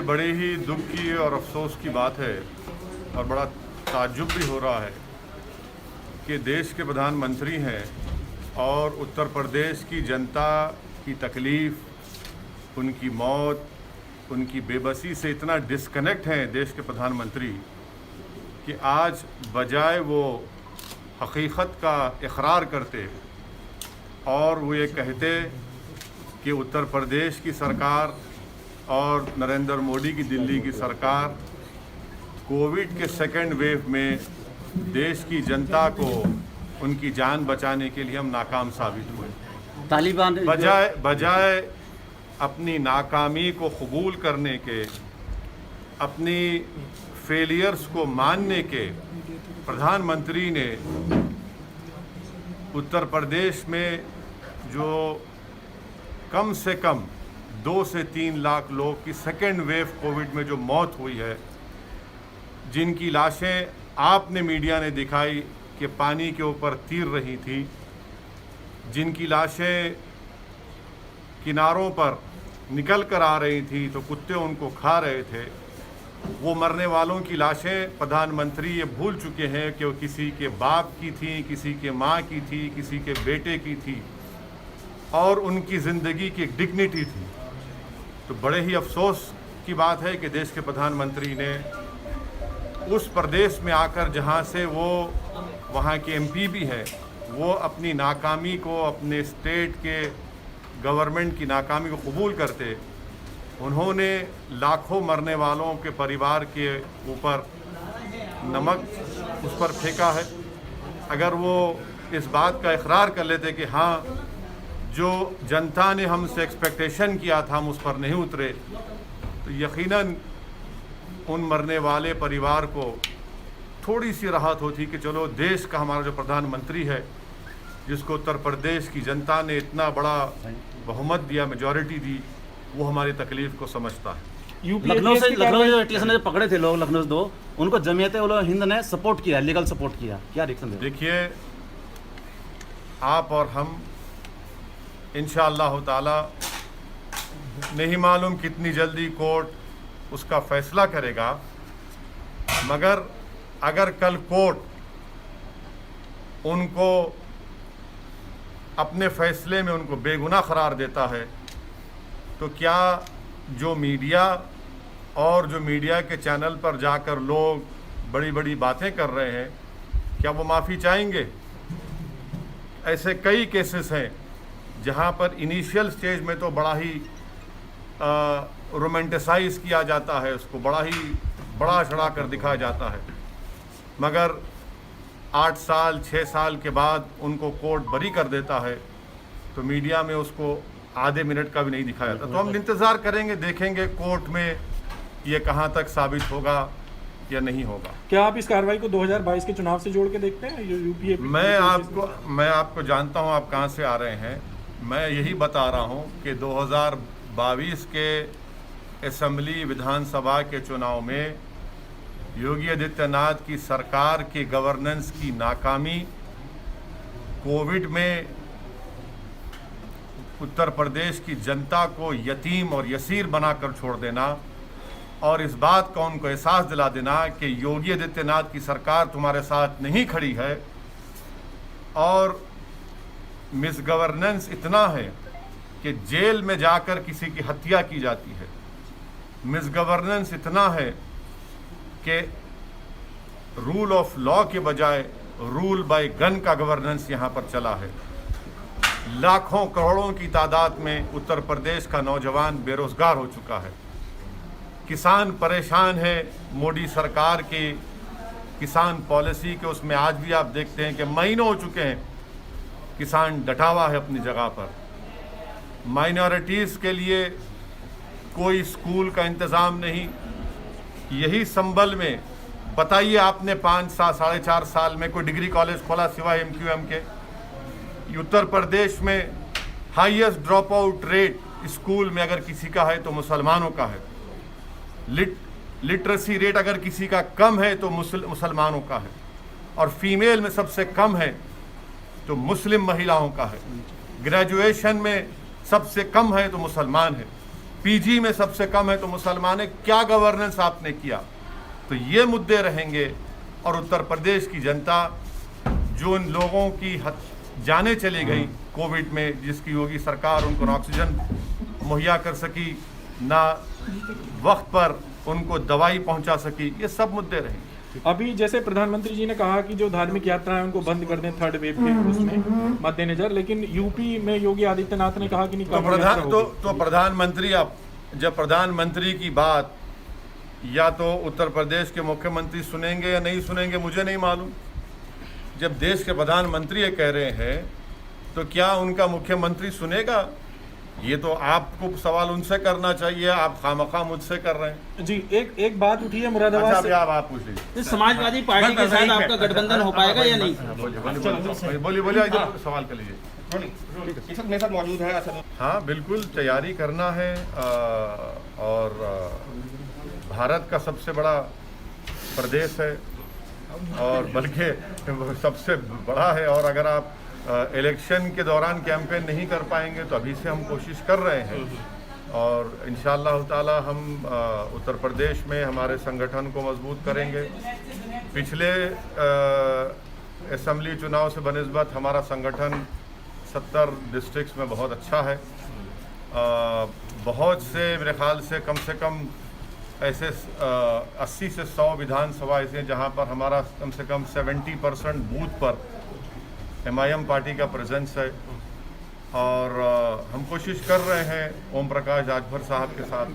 बड़ी ही दुख की और अफसोस की बात है और बड़ा ताज्जुब भी हो रहा है कि देश के प्रधानमंत्री हैं और उत्तर प्रदेश की जनता की तकलीफ़, उनकी मौत, उनकी बेबसी से इतना डिस्कनेक्ट हैं देश के प्रधानमंत्री कि आज बजाय वो हकीकत का इकरार करते और वो ये कहते कि उत्तर प्रदेश की सरकार और नरेंद्र मोदी की दिल्ली की सरकार कोविड के सेकेंड वेव में देश की जनता को उनकी जान बचाने के लिए हम नाकाम साबित हुए। तालिबान बजाय अपनी नाकामी को कबूल करने के, अपनी फेलियर्स को मानने के, प्रधानमंत्री ने उत्तर प्रदेश में जो कम से कम 2 से 3 लाख लोग की सेकेंड वेव कोविड में जो मौत हुई है, जिनकी लाशें आपने मीडिया ने दिखाई कि पानी के ऊपर तीर रही थी, जिनकी लाशें किनारों पर निकल कर आ रही थी तो कुत्ते उनको खा रहे थे, वो मरने वालों की लाशें प्रधानमंत्री ये भूल चुके हैं कि वो किसी के बाप की थी, किसी के माँ की थी, किसी के बेटे की थी और उनकी ज़िंदगी की एक डिग्निटी थी। तो बड़े ही अफसोस की बात है कि देश के प्रधानमंत्री ने उस प्रदेश में आकर, जहां से वो वहां के एमपी भी है, वो अपनी नाकामी को, अपने स्टेट के गवर्नमेंट की नाकामी को कबूल करते, उन्होंने लाखों मरने वालों के परिवार के ऊपर नमक उस पर फेंका है। अगर वो इस बात का इकरार कर लेते कि हाँ, जो जनता ने हमसे एक्सपेक्टेशन किया था हम उस पर नहीं उतरे, तो यकीनन उन मरने वाले परिवार को थोड़ी सी राहत होती कि चलो देश का हमारा जो प्रधानमंत्री है, जिसको उत्तर प्रदेश की जनता ने इतना बड़ा बहुमत दिया, मेजॉरिटी दी, वो हमारी तकलीफ़ को समझता है। लखनऊ से जो एटीएस ने पकड़े थे लोग, लखनऊ से 2, उनको जमीयत उल हिंद ने सपोर्ट किया, लीगल सपोर्ट किया, क्या रिएक्शन? देखिए, आप और हम इंशाअल्लाह ताला नहीं मालूम कितनी जल्दी कोर्ट उसका फैसला करेगा, मगर अगर कल कोर्ट उनको अपने फैसले में उनको बेगुनाह करार देता है, तो क्या जो मीडिया और जो मीडिया के चैनल पर जाकर लोग बड़ी बड़ी बातें कर रहे हैं, क्या वो माफ़ी चाहेंगे? ऐसे कई केसेस हैं जहां पर इनिशियल स्टेज में तो बड़ा ही रोमांटिसाइज किया जाता है, उसको बड़ा ही बड़ा चढ़ा कर दिखाया जाता है, मगर 8 साल 6 साल के बाद उनको कोर्ट बरी कर देता है तो मीडिया में उसको आधे मिनट का भी नहीं दिखाया जाता। तो हम इंतज़ार करेंगे, देखेंगे कोर्ट में ये कहाँ तक साबित होगा या नहीं होगा। क्या आप इस कार्रवाई को 2022 के चुनाव से जोड़ के देखते हैं? यूपीए मैं आपको जानता हूँ आप कहाँ से आ रहे हैं। मैं यही बता रहा हूँ कि 2022 के असेंबली विधानसभा के चुनाव में योगी आदित्यनाथ की सरकार के गवर्नेंस की नाकामी, कोविड में उत्तर प्रदेश की जनता को यतीम और यसीर बनाकर छोड़ देना और इस बात का उनको एहसास दिला देना कि योगी आदित्यनाथ की सरकार तुम्हारे साथ नहीं खड़ी है और मिसगवर्नेंस इतना है कि जेल में जाकर किसी की हत्या की जाती है। मिसगवर्नेंस इतना है कि रूल ऑफ लॉ के बजाय रूल बाय गन का गवर्नेंस यहाँ पर चला है। लाखों करोड़ों की तादाद में उत्तर प्रदेश का नौजवान बेरोजगार हो चुका है। किसान परेशान है मोदी सरकार की किसान पॉलिसी के, उसमें आज भी आप देखते हैं कि महीनों हो चुके हैं किसान डटा हुआ है अपनी जगह पर। माइनॉरिटीज़ के लिए कोई स्कूल का इंतज़ाम नहीं। यही संबल में बताइए आपने 5 साल 4.5 साल में कोई डिग्री कॉलेज खोला सिवाय MQM के? उत्तर प्रदेश में highest drop out rate school में अगर किसी का है तो मुसलमानों का है। लिटरेसी रेट अगर किसी का कम है तो मुसलमानों का है, और फीमेल में सबसे कम है तो मुस्लिम महिलाओं का है। ग्रेजुएशन में सबसे कम है तो मुसलमान है। पीजी में सबसे कम है तो मुसलमान है, क्या गवर्नेंस आपने किया? तो ये मुद्दे रहेंगे। और उत्तर प्रदेश की जनता, जो इन लोगों की जानें चली गई कोविड में, जिसकी योगी सरकार उनको ना ऑक्सीजन मुहैया कर सकी, ना वक्त पर उनको दवाई पहुंचा सकी, ये सब मुद्दे रहेंगे। अभी जैसे प्रधानमंत्री जी ने कहा कि जो धार्मिक यात्राएं उनको बंद कर दें थर्ड वेव के उसमें मद्देनजर, लेकिन यूपी में योगी आदित्यनाथ ने कहा कि नहीं, तो प्रधानमंत्री, अब जब प्रधानमंत्री की बात या तो उत्तर प्रदेश के मुख्यमंत्री सुनेंगे या नहीं सुनेंगे मुझे नहीं मालूम। जब देश के प्रधानमंत्री ये कह रहे हैं तो क्या उनका मुख्यमंत्री सुनेगा? ये तो आपको सवाल उनसे करना चाहिए, आप खामखा मुझसे कर रहे हैं। जी, एक बात उठी है मुरादाबाद से। आप पूछ लीजिए, समाजवादी पार्टी के साथ आपका गठबंधन हो पाएगा या नहीं? बोलिए, सवाल कर लीजिए। मेरे साथ मौजूद है असद। हाँ, बिल्कुल तैयारी करना है। और भारत का सबसे बड़ा प्रदेश है और बल्कि सबसे बड़ा है। और अगर आप इलेक्शन के दौरान कैंपेन नहीं कर पाएंगे तो अभी से हम कोशिश कर रहे हैं। और इंशाअल्लाह ताला हम उत्तर प्रदेश में हमारे संगठन को मजबूत करेंगे। पिछले असेंबली चुनाव से बनिस्बत हमारा संगठन 70 डिस्ट्रिक्ट्स में बहुत अच्छा है। बहुत से, मेरे ख्याल से कम ऐसे 80 से 100 विधानसभा ऐसे हैं जहाँ पर हमारा कम से कम 70% बूथ पर MIM पार्टी का प्रेजेंस है। और हम कोशिश कर रहे हैं ओम प्रकाश राजभर साहब के साथ।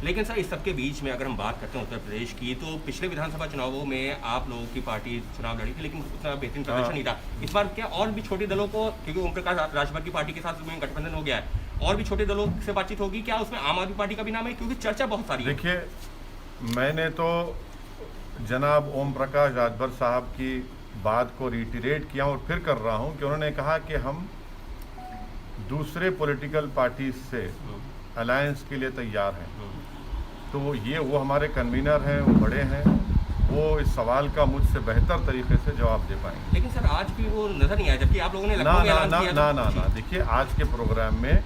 लेकिन सर, इस सबके बीच में अगर हम बात करते हैं उत्तर प्रदेश की, तो पिछले विधानसभा चुनावों में आप लोगों की पार्टी चुनाव लड़ी थी लेकिन उतना बेहतरीन प्रदर्शन नहीं था। इस बार क्या और भी छोटे दलों को, क्योंकि ओम प्रकाश राजभर की पार्टी के साथ में गठबंधन हो गया है, और भी छोटे दलों से बातचीत होगी क्या? उसमें आम आदमी पार्टी का भी नाम है, क्योंकि चर्चा बहुत सारी है। देखिए, मैंने तो जनाब ओम प्रकाश राजभर साहब की बात को रिटीरेट किया और फिर कर रहा हूं कि उन्होंने कहा कि हम दूसरे पॉलिटिकल पार्टी से अलायंस के लिए तैयार हैं। तो वो हमारे कन्वीनर हैं, वो बड़े हैं, वो इस सवाल का मुझसे बेहतर तरीके से जवाब दे पाएंगे। लेकिन सर, आज भी वो नजर नहीं आया, जबकि आप लोगों ने ना। देखिए, आज के प्रोग्राम में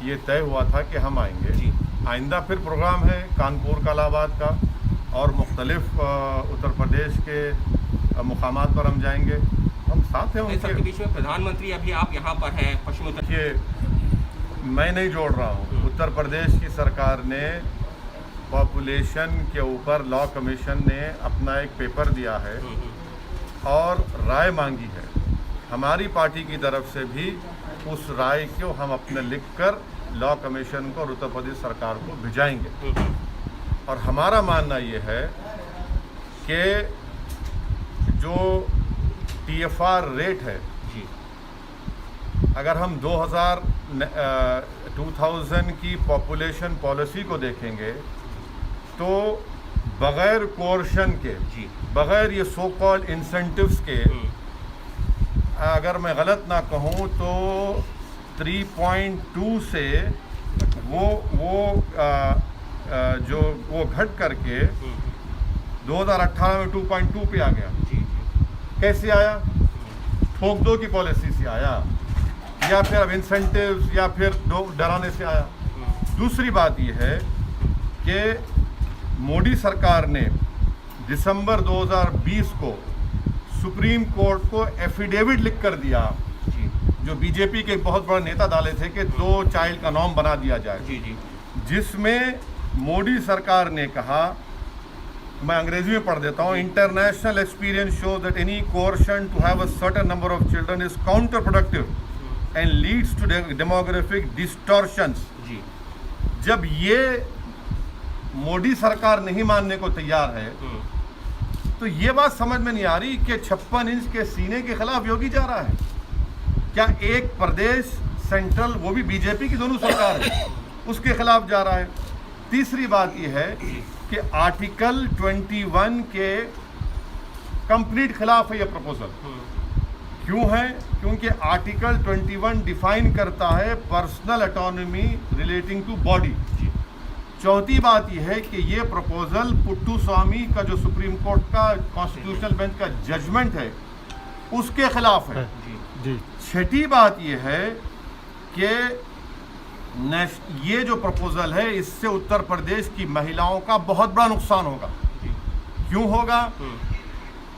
ये तय हुआ था कि हम आएंगे। आइंदा फिर प्रोग्राम है कानपुर, कालाबाद का और मुख्तलिफ उत्तर प्रदेश के मुकामात पर हम जाएंगे। हम साथ हैं उनके। सबके बीच में प्रधानमंत्री अभी आप यहाँ पर हैं पश्चिम उत्तर। देखिए, मैं नहीं जोड़ रहा हूँ। उत्तर प्रदेश की सरकार ने पॉपुलेशन के ऊपर लॉ कमीशन ने अपना एक पेपर दिया है और राय मांगी है। हमारी पार्टी की तरफ से भी उस राय को हम अपने लिखकर लॉ कमीशन को और उत्तर प्रदेश सरकार को भिजाएंगे। और हमारा मानना ये है कि जो TFR रेट है, अगर हम 2000 की पॉपुलेशन पॉलिसी को देखेंगे तो बगैर कोर्शन के, बगैर ये सो कॉल्ड इंसेंटिव्स के, अगर मैं गलत ना कहूँ तो 3.2 से वो घट करके 2018 में 2.2 पे आ गया। कैसे आया? ठोक दो की पॉलिसी से आया या फिर अब इंसेंटिव्स या फिर डराने से आया? दूसरी बात यह है कि मोदी सरकार ने दिसंबर 2020 को सुप्रीम कोर्ट को एफिडेविट लिख कर दिया, जो बीजेपी के बहुत बड़े नेता डाले थे कि 2 चाइल्ड का नॉर्म बना दिया जाए, जिसमें मोदी सरकार ने कहा, मैं अंग्रेजी में पढ़ देता हूँ, international experience show that any coercion to have a certain number of children is counterproductive and leads to demographic distortions. जब ये मोदी सरकार नहीं मानने को तैयार है तो ये बात समझ में नहीं आ रही कि 56 इंच के सीने के खिलाफ योगी जा रहा है। क्या एक प्रदेश सेंट्रल, वो भी बीजेपी की दोनों सरकार है, उसके खिलाफ जा रहा है? तीसरी बात यह है कि आर्टिकल 21 के कंप्लीट खिलाफ है यह प्रपोजल। क्यों है? क्योंकि आर्टिकल 21 डिफाइन करता है personal autonomy relating to body. चौथी बात यह है कि ये प्रपोजल पुट्टू स्वामी का जो सुप्रीम कोर्ट का कॉन्स्टिट्यूशनल बेंच का जजमेंट है उसके खिलाफ है। छठी बात यह है कि ये जो प्रपोजल है इससे उत्तर प्रदेश की महिलाओं का बहुत बड़ा नुकसान होगा। क्यों होगा?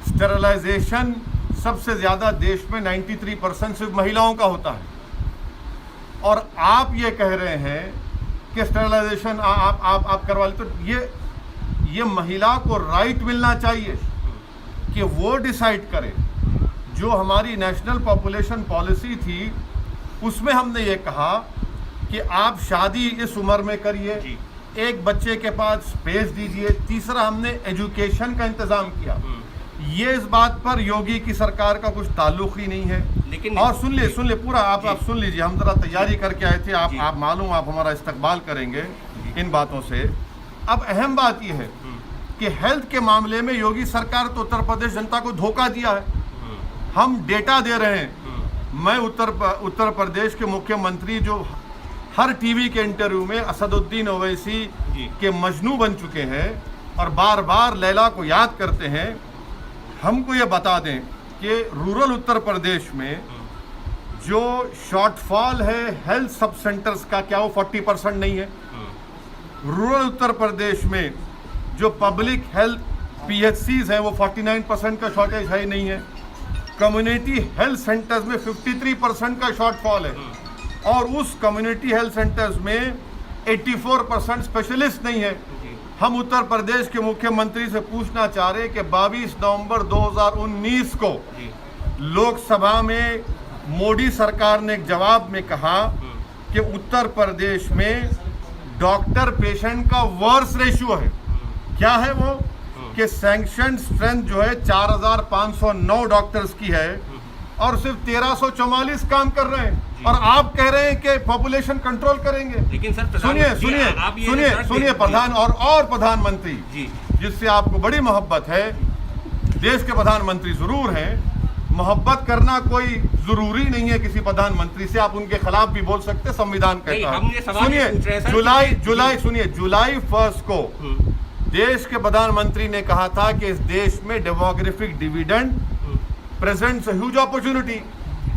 स्टेरिलाइजेशन सबसे ज़्यादा देश में 93% सिर्फ महिलाओं का होता है, और आप ये कह रहे हैं कि स्टेरिलाइजेशन आप करवा ले। तो ये महिला को राइट मिलना चाहिए कि वो डिसाइड करे। जो हमारी नेशनल पॉपुलेशन पॉलिसी थी उसमें हमने ये कहा कि आप शादी इस उम्र में करिए, एक बच्चे के पास स्पेस दीजिए। तीसरा, हमने एजुकेशन का इंतजाम किया। ये इस बात पर योगी की सरकार का कुछ ताल्लुक ही नहीं है। लेकिन और सुन ले पूरा आप सुन लीजिए, हम जरा तैयारी करके आए थे, आप मालूम आप हमारा इस्तकबाल करेंगे इन बातों से। अब अहम बात यह है कि हेल्थ के मामले में योगी सरकार तो उत्तर प्रदेश जनता को धोखा दिया है। हम डेटा दे रहे हैं। मैं उत्तर प्रदेश के मुख्यमंत्री जो हर टीवी के इंटरव्यू में असदुद्दीन ओवैसी के मजनू बन चुके हैं और बार बार लैला को याद करते हैं, हमको ये बता दें कि रूरल उत्तर प्रदेश में जो शॉर्टफॉल है हेल्थ सब सेंटर्स का, क्या वो 40% नहीं है? रूरल उत्तर प्रदेश में जो पब्लिक हेल्थ PHCs हैं वो 49% का शॉर्टेज है ही नहीं है। कम्युनिटी हेल्थ सेंटर्स में 53% का शॉर्टफॉल है, और उस कम्युनिटी हेल्थ सेंटर्स में 84% स्पेशलिस्ट नहीं है। हम उत्तर प्रदेश के मुख्यमंत्री से पूछना चाह रहे हैं कि 22 नवंबर 2019 को लोकसभा में मोदी सरकार ने एक जवाब में कहा कि उत्तर प्रदेश में डॉक्टर पेशेंट का वर्स रेशियो है। क्या है वो? कि सैंक्शन स्ट्रेंथ जो है 4509 डॉक्टर्स की है और सिर्फ 1344 काम कर रहे हैं, और आप कह रहे हैं कि पॉपुलेशन कंट्रोल करेंगे। लेकिन सर सुनिए प्रधान और प्रधानमंत्री जी, जिससे आपको बड़ी मोहब्बत है, देश के प्रधानमंत्री जरूर हैं, मोहब्बत करना कोई जरूरी नहीं है किसी प्रधानमंत्री से। आप उनके खिलाफ भी बोल सकते, संविधान कहता है। सुनिए जुलाई 1 को देश के प्रधानमंत्री ने कहा था कि इस देश में demographic dividend presents huge opportunity.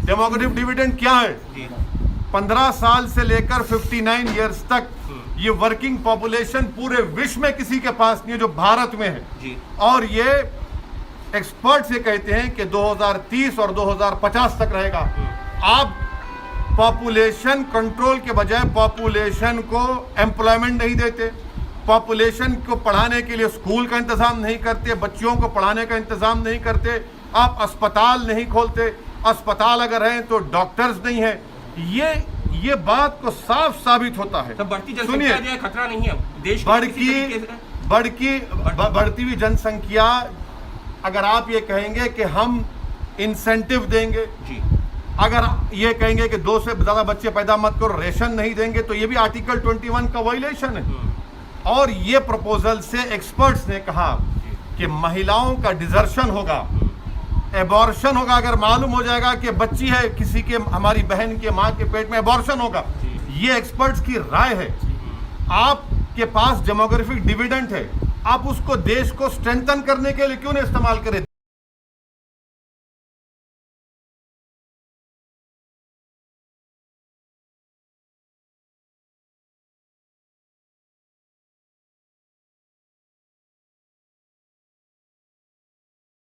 Demographic dividend क्या है? 15 साल से लेकर 59 ईयर्स तक ये वर्किंग पॉपुलेशन पूरे विश्व में किसी के पास नहीं है जो भारत में है जी। और ये एक्सपर्ट्स ये कहते हैं कि 2030 और 2050 तक रहेगा। आप पॉपुलेशन कंट्रोल के बजाय पॉपुलेशन को एम्प्लॉयमेंट नहीं देते, पॉपुलेशन को पढ़ाने के लिए स्कूल का इंतजाम नहीं करते, बच्चियों को पढ़ाने का इंतजाम नहीं करते, आप अस्पताल नहीं खोलते, अस्पताल अगर हैं तो डॉक्टर्स नहीं है। ये बात को साफ साबित होता है। तो बढ़ती जनसंख्या जो है खतरा नहीं है देश बढ़ती हुई जनसंख्या, अगर आप ये कहेंगे कि हम इंसेंटिव देंगे जी, अगर ये कहेंगे कि 2 से ज़्यादा बच्चे पैदा मत करो, रेशन नहीं देंगे, तो ये भी आर्टिकल 21 का वायलेशन है। और ये प्रपोजल से एक्सपर्ट्स ने कहा कि महिलाओं का डिजर्शन होगा, एबॉर्शन होगा। अगर मालूम हो जाएगा कि बच्ची है किसी के, हमारी बहन के माँ के पेट में, एबॉर्शन होगा। ये एक्सपर्ट्स की राय है। आपके पास डेमोग्राफिक डिविडेंड है, आप उसको देश को स्ट्रेंथन करने के लिए क्यों नहीं इस्तेमाल करें?